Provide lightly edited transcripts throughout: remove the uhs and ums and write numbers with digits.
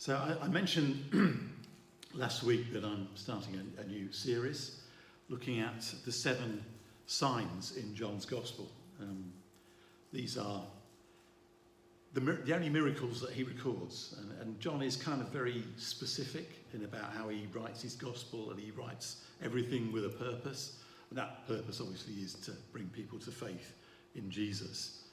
So I mentioned last week that I'm starting a new series looking at the 7 signs in John's Gospel. These are the only miracles that he records. And John is kind of very specific in about how he writes his Gospel, and he writes everything with a purpose. And that purpose obviously is to bring people to faith in Jesus.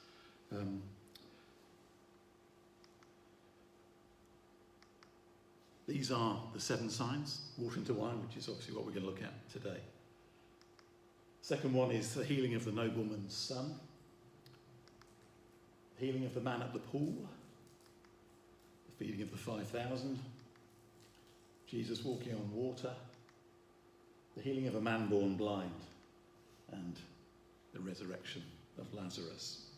These are the 7 signs, water into wine, which is obviously what we're going to look at today. Second one is the healing of the nobleman's son, the healing of the man at the pool, the feeding of the 5,000, Jesus walking on water, the healing of a man born blind, and the resurrection of Lazarus.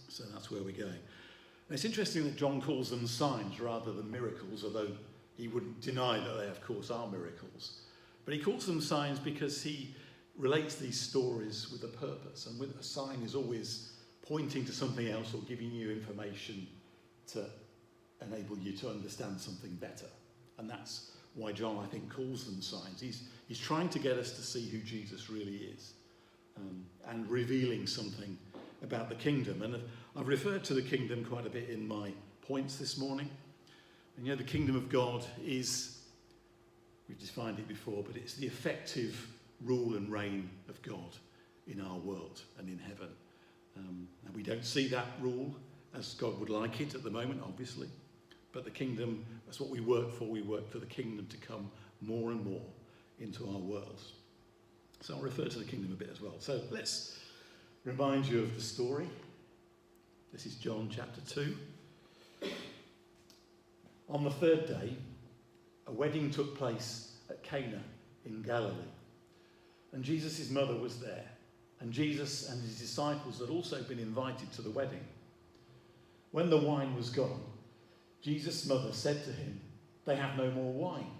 So that's where we're going. And it's interesting that John calls them signs rather than miracles, although he wouldn't deny that they, of course, are miracles. But he calls them signs because he relates these stories with a purpose. And with a sign is always pointing to something else or giving you information to enable you to understand something better. And that's why John, I think, calls them signs. He's trying to get us to see who Jesus really is, and revealing something about the kingdom. And I've referred to the kingdom quite a bit in my points this morning. And the kingdom of God is, we've defined it before, but it's the effective rule and reign of God in our world and in heaven. And we don't see that rule as God would like it at the moment, obviously. But the kingdom, that's what we work for. We work for the kingdom to come more and more into our world. So I'll refer to the kingdom a bit as well. So let's remind you of the story. This is John chapter 2. On the 3rd day, a wedding took place at Cana in Galilee. And Jesus' mother was there. And Jesus and his disciples had also been invited to the wedding. When the wine was gone, Jesus' mother said to him, "They have no more wine."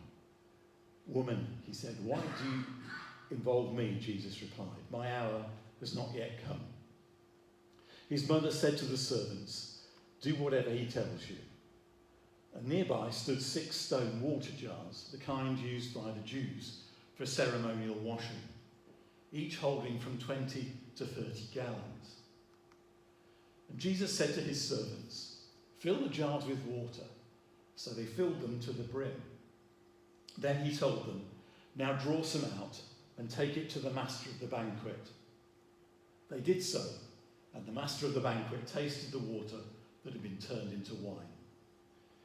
"Woman," he said, "why do you involve me?" Jesus replied, "My hour has not yet come." His mother said to the servants, "Do whatever he tells you." And nearby stood 6 stone water jars, the kind used by the Jews for ceremonial washing, each holding from 20 to 30 gallons. And Jesus said to his servants, "Fill the jars with water." So they filled them to the brim. Then he told them, "Now draw some out and take it to the master of the banquet." They did so, and the master of the banquet tasted the water that had been turned into wine.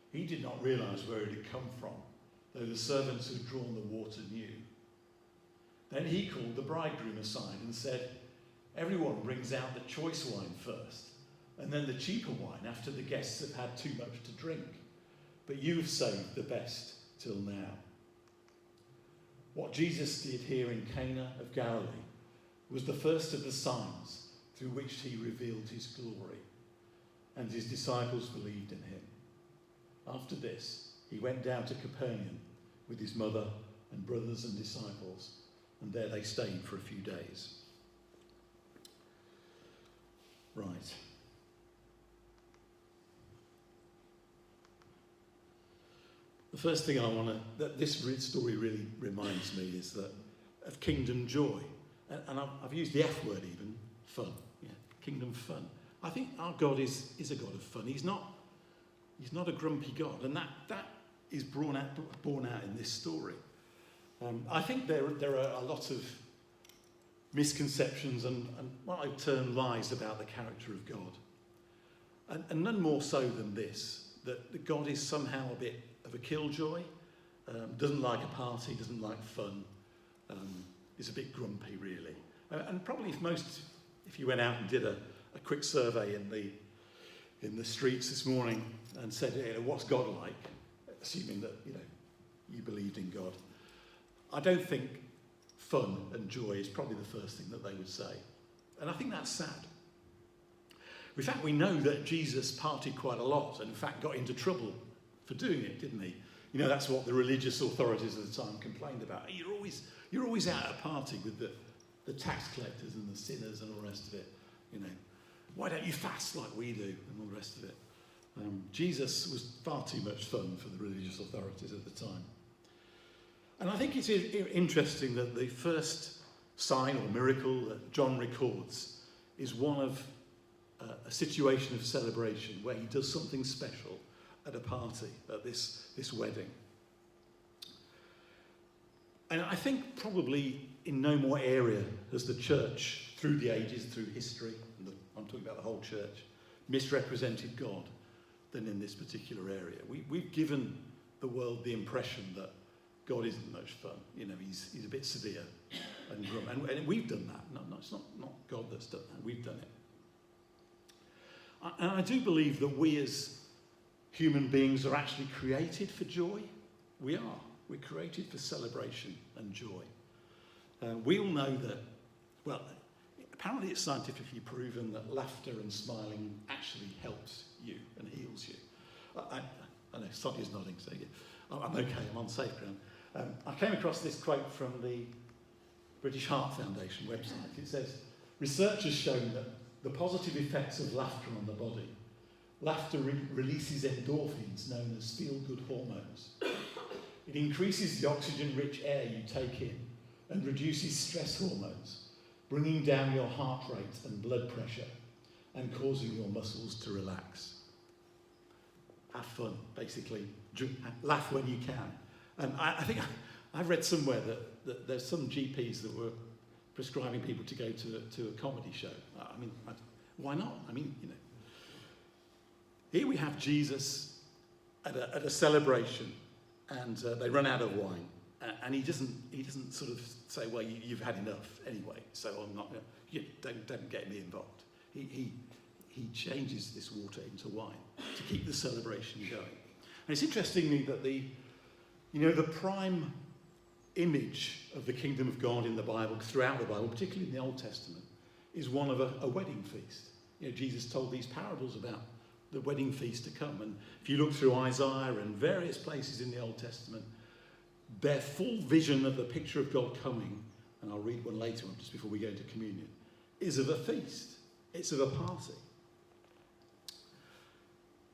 He did not realize where it had come from, though the servants who had drawn the water knew. Then he called the bridegroom aside and said, "Everyone brings out the choice wine first, and then the cheaper wine after the guests have had too much to drink. But you have saved the best till now." What Jesus did here in Cana of Galilee was the first of the signs through which he revealed his glory, and his disciples believed in him. After this, he went down to Capernaum with his mother and brothers and disciples, and there they stayed for a few days. Right. The first thing that this story really reminds me is that of kingdom joy. And I've used the F word even, fun. Yeah, kingdom fun. I think our God is a God of fun. He's not a grumpy God, and that is borne out in this story. I think there are a lot of misconceptions and what I term lies about the character of God. And none more so than this, that God is somehow a bit of a killjoy, doesn't like a party, doesn't like fun, is a bit grumpy really. And probably if you went out and did a quick survey in the streets this morning and said, "What's God like?" assuming that you believed in God, I don't think fun and joy is probably the first thing that they would say. And I think that's sad. In fact, we know that Jesus partied quite a lot and in fact got into trouble for doing it, didn't he? That's what the religious authorities at the time complained about. You're always out at a party with the tax collectors and the sinners and all the rest of it. Why don't you fast like we do and all the rest of it? Jesus was far too much fun for the religious authorities at the time. And I think it's interesting that the first sign or miracle that John records is one of a situation of celebration where he does something special at a party, at this wedding. And I think probably in no more area has the church, through the ages, through history, and I'm talking about the whole church, misrepresented God than in this particular area. We've given the world the impression that God isn't much fun. He's a bit severe and grum. And we've done that. No, it's not God that's done that. We've done it. And I do believe that we as human beings are actually created for joy. We are. We're created for celebration and joy. We all know that, well, apparently it's scientifically proven that laughter and smiling actually helps you and heals you. I know, Sonia's nodding, so yeah, I'm okay, I'm on safe ground. I came across this quote from the British Heart Foundation website. It says, research has shown that the positive effects of laughter on the body. Laughter releases endorphins known as feel-good hormones. It increases the oxygen-rich air you take in and reduces stress hormones, bringing down your heart rate and blood pressure and causing your muscles to relax. Have fun, basically. Laugh when you can. And I think I've read somewhere that there's some GPs that were prescribing people to go to a comedy show. I mean, why not? I mean, here we have Jesus at a celebration, and they run out of wine, and he doesn't sort of say, well, you've had enough anyway, so I'm not. Don't get me involved. He changes this water into wine to keep the celebration going. And it's interesting to me that the prime image of the kingdom of God in the Bible, throughout the Bible, particularly in the Old Testament, is one of a wedding feast. Jesus told these parables about the wedding feast to come. And if you look through Isaiah and various places in the Old Testament, their full vision of the picture of God coming, and I'll read one later on just before we go into communion, is of a feast. It's of a party.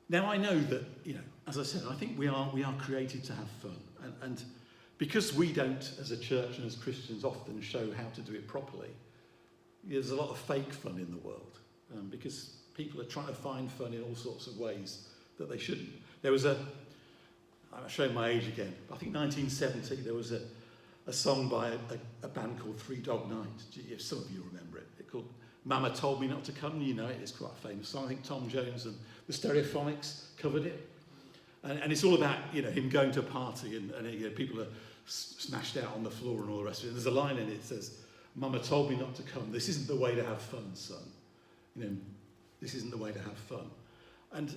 Now I know that, as I said, I think we are created to have fun. And because we don't, as a church and as Christians, often show how to do it properly, there's a lot of fake fun in the world. Because people are trying to find fun in all sorts of ways that they shouldn't. There was I'm showing my age again, but I think 1970, there was a song by a band called Three Dog Night. Some of you remember it. It's called Mama Told Me Not to Come. You know it. It's quite a famous song. I think Tom Jones and the Stereophonics covered it. And it's all about, him going to a party and people are smashed out on the floor and all the rest of it. And there's a line in it that says, Mama told me not to come. This isn't the way to have fun, son. This isn't the way to have fun. And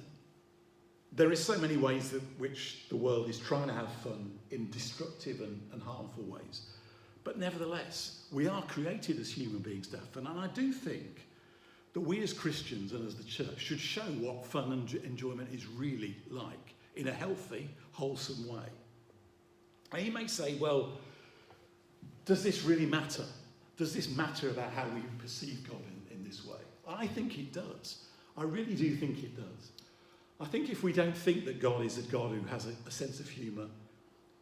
there is so many ways that which the world is trying to have fun in destructive and harmful ways. But nevertheless, we are created as human beings to have fun. And I do think that we as Christians and as the church should show what fun and enjoyment is really like in a healthy, wholesome way. And you may say, well, does this really matter? Does this matter about how we perceive God in this way? I think it does. I really do think it does. I think if we don't think that God is a God who has a sense of humour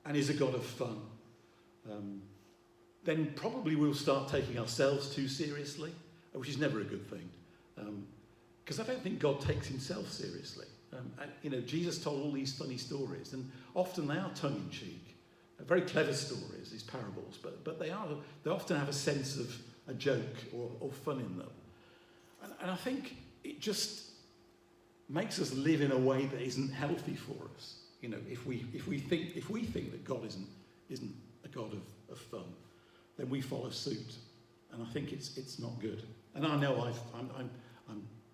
and is a God of fun, then probably we'll start taking ourselves too seriously, which is never a good thing. Because I don't think God takes himself seriously. Jesus told all these funny stories, and often they are tongue-in-cheek. Very clever stories, these parables, but they often have a sense of a joke or fun in them. And I think it just makes us live in a way that isn't healthy for us. If we think that God isn't a God of fun, then we follow suit, and I think it's not good. And I know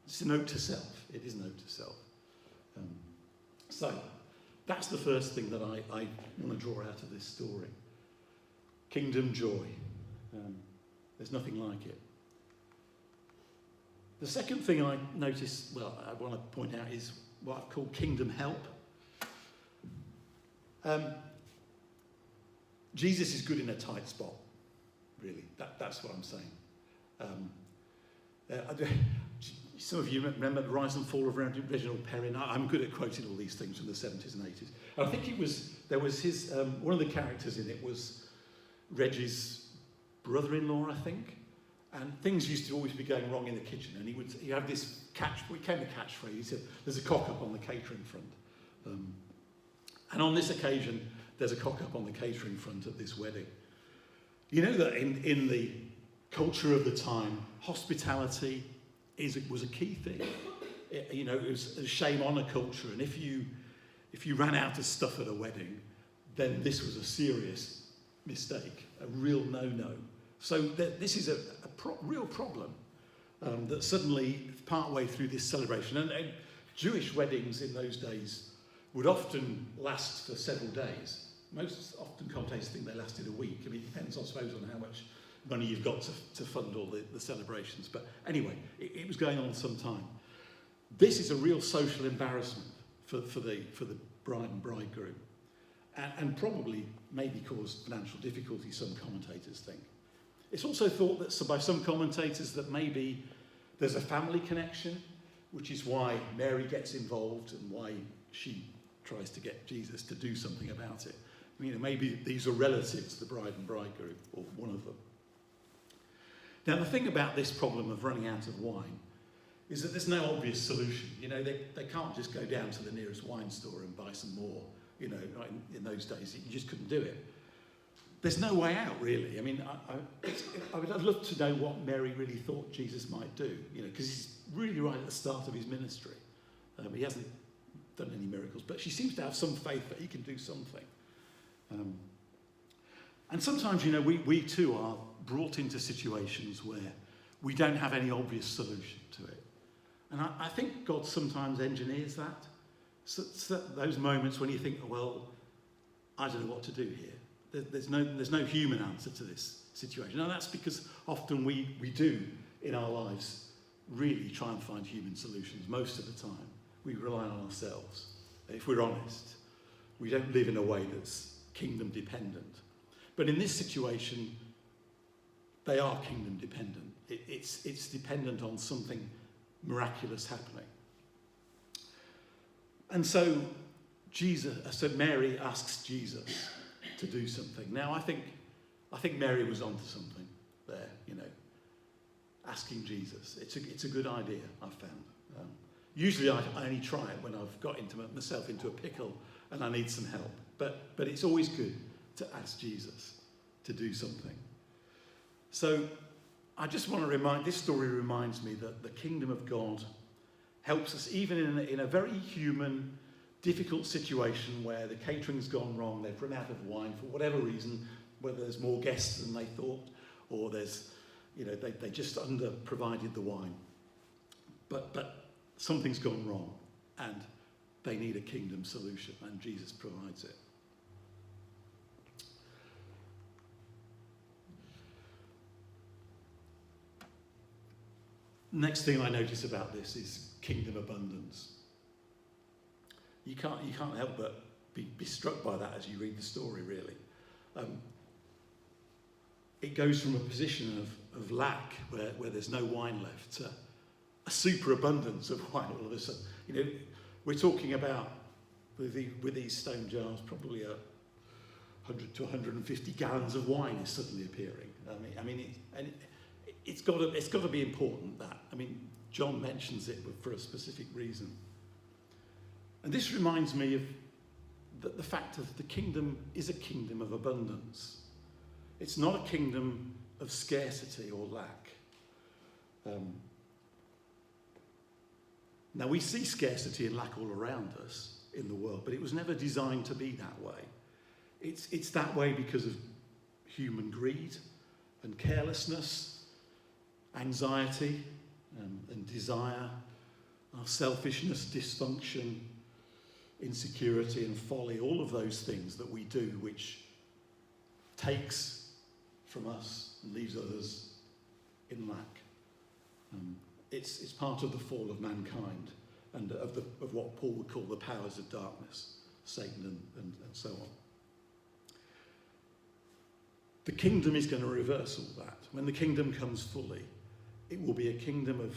it's a note to self. It is a note to self. So that's the first thing that I want to draw out of this story. Kingdom joy. There's nothing like it. The second thing I notice, I want to point out is what I've called kingdom help. Jesus is good in a tight spot, really. That's what I'm saying. Some of you remember the rise and fall of Reginald Perrin. I'm good at quoting all these things from the 70s and 80s. And I think there was his, one of the characters in it was Reggie's brother-in-law, I think. And things used to always be going wrong in the kitchen. And he had this it became a catchphrase. He said, there's a cock-up on the catering front. And on this occasion, there's a cock-up on the catering front at this wedding. You know that in the culture of the time, hospitality was a key thing. It was a shame honour culture, and if you ran out of stuff at a wedding, then this was a serious mistake, a real no-no. So this is a real problem that suddenly, partway through this celebration, and Jewish weddings in those days would often last for several days. Most often commentators think they lasted a week. I mean, it depends, I suppose, on how much money you've got to fund all the celebrations. But anyway, it was going on some time. This is a real social embarrassment for the bride and bridegroom, and probably maybe caused financial difficulty, some commentators think. It's also thought that by some commentators that maybe there's a family connection, which is why Mary gets involved and why she tries to get Jesus to do something about it. Maybe these are relatives, the bride and bridegroom, or one of them. Now, the thing about this problem of running out of wine is that there's no obvious solution. They can't just go down to the nearest wine store and buy some more. In those days, you just couldn't do it. There's no way out, really. I'd love to know what Mary really thought Jesus might do, because he's really right at the start of his ministry. He hasn't done any miracles, but she seems to have some faith that he can do something. And sometimes, we too are brought into situations where we don't have any obvious solution to it. And I think God sometimes engineers that. So those moments when you think, well, I don't know what to do here. There's no human answer to this situation. And that's because often we do in our lives really try and find human solutions. Most of the time, we rely on ourselves. If we're honest, we don't live in a way that's kingdom dependent. But in this situation, they are kingdom dependent. It's dependent on something miraculous happening. And so Mary asks Jesus to do something. Now, I think Mary was onto something there, asking Jesus. It's a good idea, I've found. Usually I only try it when I've got myself into a pickle and I need some help. But it's always good to ask Jesus to do something. So I just want to this story reminds me that the kingdom of God helps us even in a very human, difficult situation where the catering's gone wrong, they've run out of wine for whatever reason, whether there's more guests than they thought, or there's, they just under-provided the wine. But something's gone wrong, and they need a kingdom solution, and Jesus provides it. Next thing I notice about this is kingdom abundance. You can't help but be struck by that as you read the story, really. It goes from a position of lack, where there's no wine left, to a superabundance of wine all of a sudden. We're talking about, with these stone jars, probably 100 to 150 gallons of wine is suddenly appearing. It's got to be important, that. John mentions it for a specific reason. And this reminds me of the fact that the kingdom is a kingdom of abundance. It's not a kingdom of scarcity or lack. Now, we see scarcity and lack all around us in the world, but it was never designed to be that way. It's that way because of human greed and carelessness, anxiety and desire, our selfishness, dysfunction, insecurity and folly, all of those things that we do which takes from us and leaves others in lack. It's part of the fall of mankind and of what Paul would call the powers of darkness, Satan and so on. The kingdom is going to reverse all that. When the kingdom comes fully, it will be a kingdom of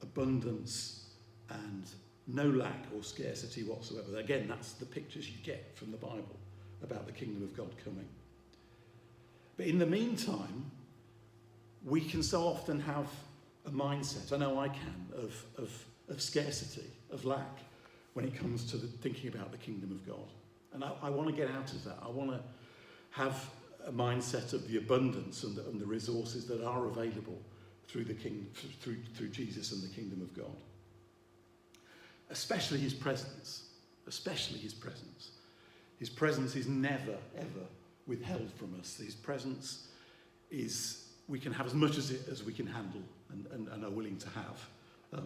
abundance and no lack or scarcity whatsoever. Again, that's the pictures you get from the Bible about the kingdom of God coming. But in the meantime, we can so often have a mindset, I know I can, of scarcity, of lack, when it comes to thinking about the kingdom of God. And I want to get out of that. I want to have a mindset of the abundance and the resources that are available through the kingdom, through Jesus and the kingdom of God. Especially his presence. Especially his presence. His presence is never, ever withheld from us. His presence is, we can have as much as we can handle and are willing to have.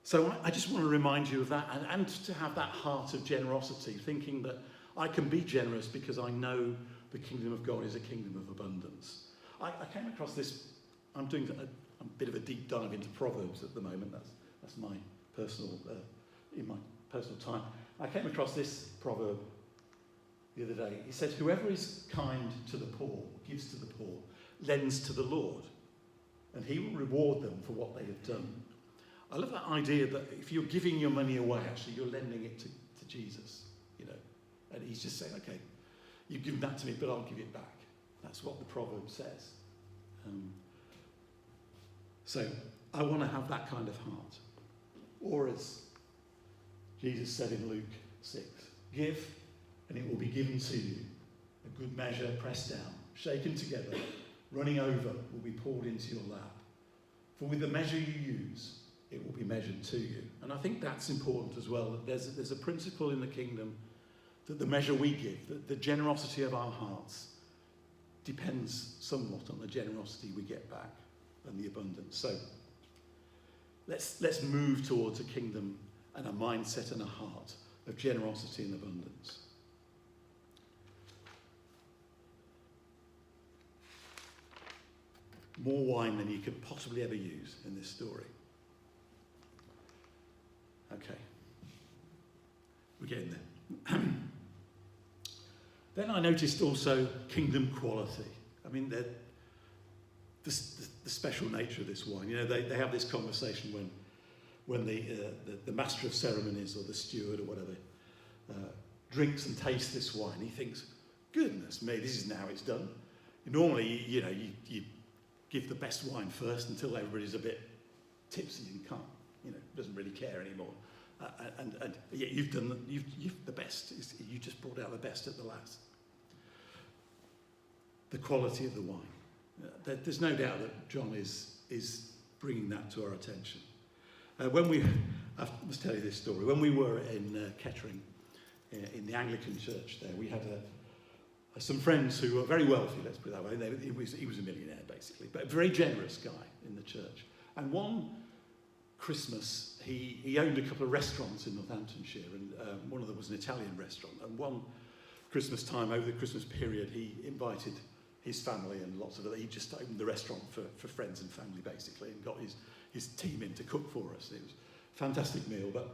So I just want to remind you of that and to have that heart of generosity, thinking that I can be generous because I know the kingdom of God is a kingdom of abundance. I came across this, I'm doing a bit of a deep dive into Proverbs at the moment. That's my personal, in my personal time. I came across this proverb the other day. It said, whoever is kind to the poor, gives to the poor, lends to the Lord, and he will reward them for what they have done. I love that idea that if you're giving your money away, actually, you're lending it to Jesus, you know. And he's just saying, okay, you've given that to me, but I'll give it back. That's what the proverb says. So I want to have that kind of heart. Or as Jesus said in Luke 6, give and it will be given to you. A good measure pressed down, shaken together, running over will be poured into your lap. For with the measure you use, it will be measured to you. And I think that's important as well, that there's a principle in the kingdom that the measure we give, that the generosity of our hearts depends somewhat on the generosity we get back and the abundance. So let's move towards a kingdom and a mindset and a heart of generosity and abundance. More wine than you could possibly ever use in this story. Okay. We're getting there. Then I noticed also kingdom quality. I mean, the special nature of this wine. You know, they have this conversation when the master of ceremonies or the steward or whatever drinks and tastes this wine. He thinks, goodness me, this is how it's done. Normally, you know, you give the best wine first until everybody's a bit tipsy and can't, you know, doesn't really care anymore. And yet you've the best. You just brought out the best at the last. The quality of the wine. There's no doubt that John is bringing that to our attention. I must tell you this story. When we were in Kettering, in the Anglican church there, we had some friends who were very wealthy, let's put it that way. He was a millionaire, basically, but a very generous guy in the church. And one Christmas, he owned a couple of restaurants in Northamptonshire, and one of them was an Italian restaurant. And one Christmas time, over the Christmas period, he invited his family and lots of other. He just opened the restaurant for friends and family, basically, and got his team in to cook for us. It was a fantastic meal. But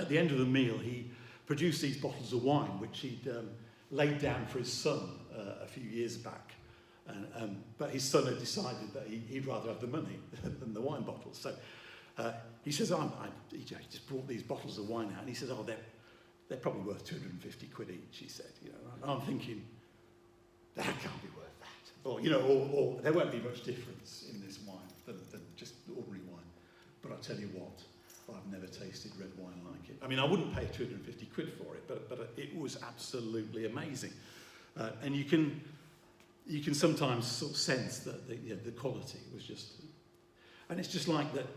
at the end of the meal, he produced these bottles of wine, which he'd laid down for his son a few years back. But his son had decided that he'd rather have the money than the wine bottles. So he says, he just brought these bottles of wine out, and he says, they're probably worth 250 quid each, he said. You know, and I'm thinking, that can't be worth that. Or, you know, or there won't be much difference in this wine than just ordinary wine. But I tell you what, I've never tasted red wine like it. I mean, I wouldn't pay 250 quid for it, but it was absolutely amazing. And you can sometimes sort of sense that the quality was just... And it's just like that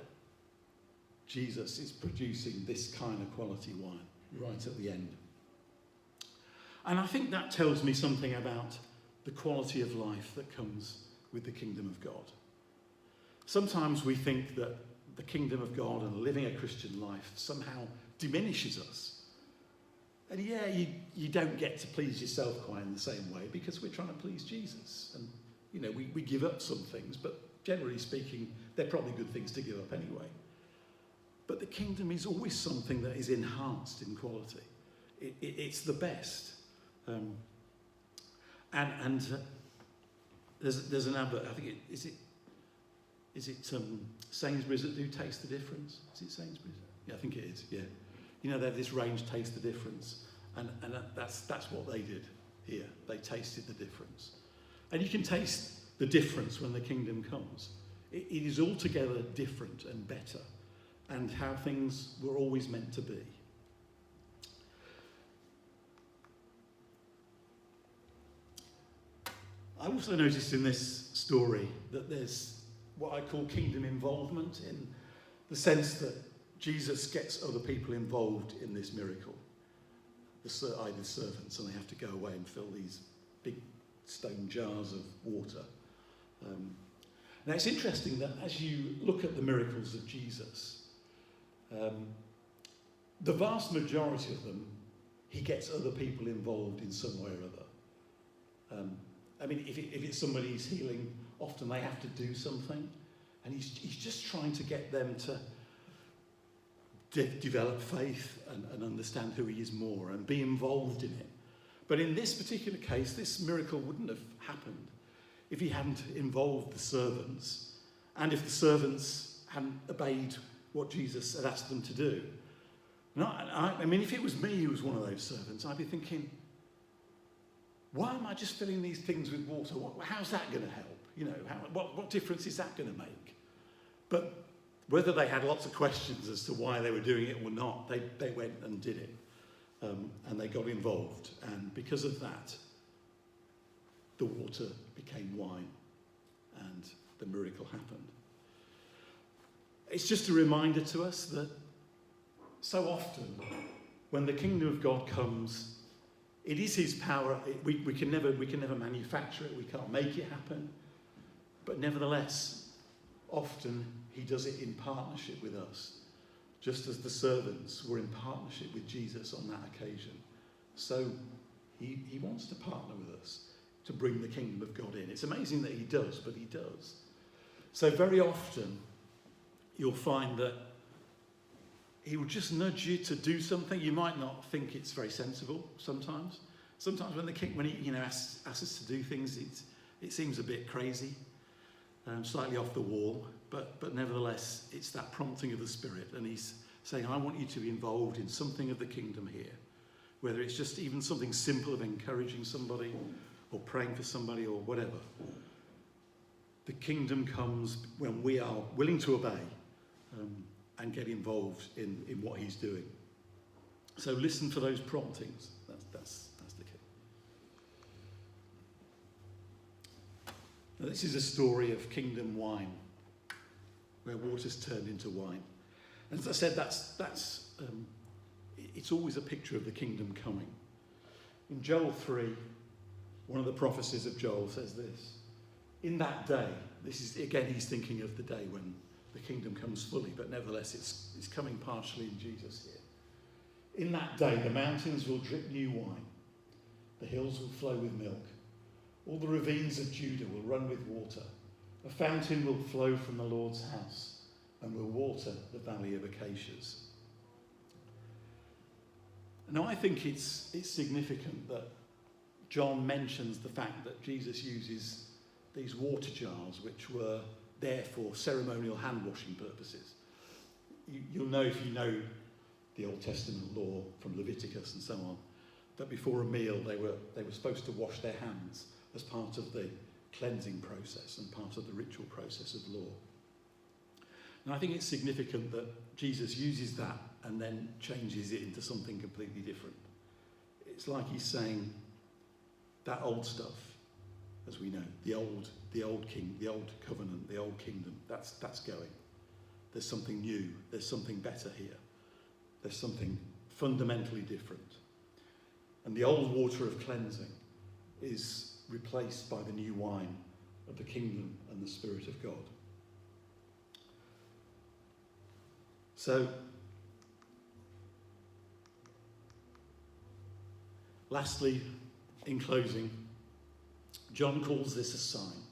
Jesus is producing this kind of quality wine right at the end. And I think that tells me something about the quality of life that comes with the kingdom of God. Sometimes we think that the kingdom of God and living a Christian life somehow diminishes us. And yeah, you don't get to please yourself quite in the same way because we're trying to please Jesus. And, you know, we give up some things, but generally speaking, they're probably good things to give up anyway. But the kingdom is always something that is enhanced in quality. It's the best. And there's an advert, I think is it Sainsbury's that do Taste the Difference? Is it Sainsbury's? Yeah, I think it is, yeah. You know, they have this range, Taste the Difference. And that's what they did here. They tasted the difference. And you can taste the difference when the kingdom comes. It is altogether different and better, and how things were always meant to be. I also noticed in this story that there's what I call kingdom involvement, in the sense that Jesus gets other people involved in this miracle. The servants, and they have to go away and fill these big stone jars of water. Now it's interesting that as you look at the miracles of Jesus, the vast majority of them, he gets other people involved in some way or other. I mean, if it's somebody he's healing, often they have to do something, and he's just trying to get them to develop faith and understand who he is more and be involved in it. But in this particular case, this miracle wouldn't have happened if he hadn't involved the servants, and if the servants hadn't obeyed what Jesus had asked them to do. I mean, if it was me who was one of those servants, I'd be thinking, why am I just filling these things with water? How's that going to help? You know, what difference is that going to make? But whether they had lots of questions as to why they were doing it or not, they went and did it. And they got involved. And because of that, the water became wine and the miracle happened. It's just a reminder to us that so often when the kingdom of God comes, it is his power. We can never manufacture it. We can't make it happen. But nevertheless, often he does it in partnership with us, just as the servants were in partnership with Jesus on that occasion. So he wants to partner with us to bring the kingdom of God in. It's amazing that he does, but he does. So very often you'll find that he will just nudge you to do something. You might not think it's very sensible sometimes. Sometimes when he asks us to do things, it seems a bit crazy, slightly off the wall. But nevertheless, it's that prompting of the Spirit, and he's saying, I want you to be involved in something of the kingdom here, whether it's just even something simple of encouraging somebody or praying for somebody or whatever. The kingdom comes when we are willing to obey and get involved in what he's doing. So listen for those promptings. That's the key. Now, this is a story of kingdom wine, where water's turned into wine. And as I said, it's always a picture of the kingdom coming. In Joel 3, one of the prophecies of Joel says this: in that day, this is again, he's thinking of the day when the kingdom comes fully, but nevertheless it's coming partially in Jesus here. In that day, the mountains will drip new wine, the hills will flow with milk, all the ravines of Judah will run with water. A fountain will flow from the Lord's house and will water the valley of acacias. Now, I think it's significant that John mentions the fact that Jesus uses these water jars, which were there for ceremonial hand-washing purposes. You'll know, if you know the Old Testament law from Leviticus and so on, that before a meal they were supposed to wash their hands as part of the cleansing process and part of the ritual process of law. And I think it's significant that Jesus uses that and then changes it into something completely different. It's like he's saying that old stuff, as we know, the old king, the old covenant, the old kingdom, that's going. There's something new, there's something better here. There's something fundamentally different. And the old water of cleansing is replaced by the new wine of the kingdom and the Spirit of God. So, lastly, in closing, John calls this a sign.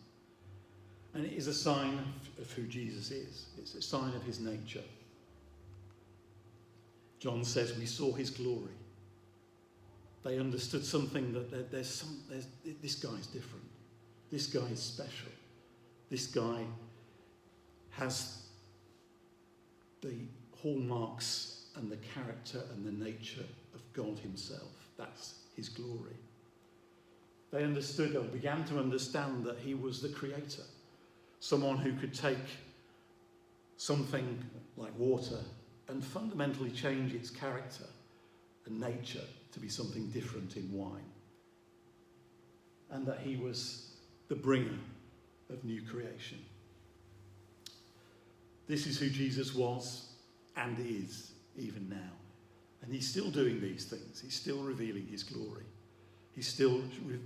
And it is a sign of who Jesus is. It's a sign of his nature. John says we saw his glory. They understood something, that this guy's different. This guy is special. This guy has the hallmarks and the character and the nature of God himself. That's his glory. They understood, or began to understand, that he was the creator, someone who could take something like water and fundamentally change its character and nature to be something different in wine. And that he was the bringer of new creation. This is who Jesus was and is even now. And he's still doing these things. He's still revealing his glory. He's still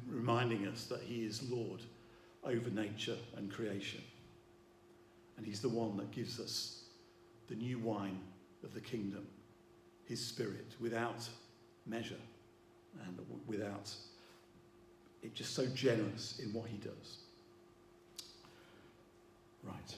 reminding us that he is Lord over nature and creation. And he's the one that gives us the new wine of the kingdom, his Spirit, without measure and without it, just so generous in what he does. Right.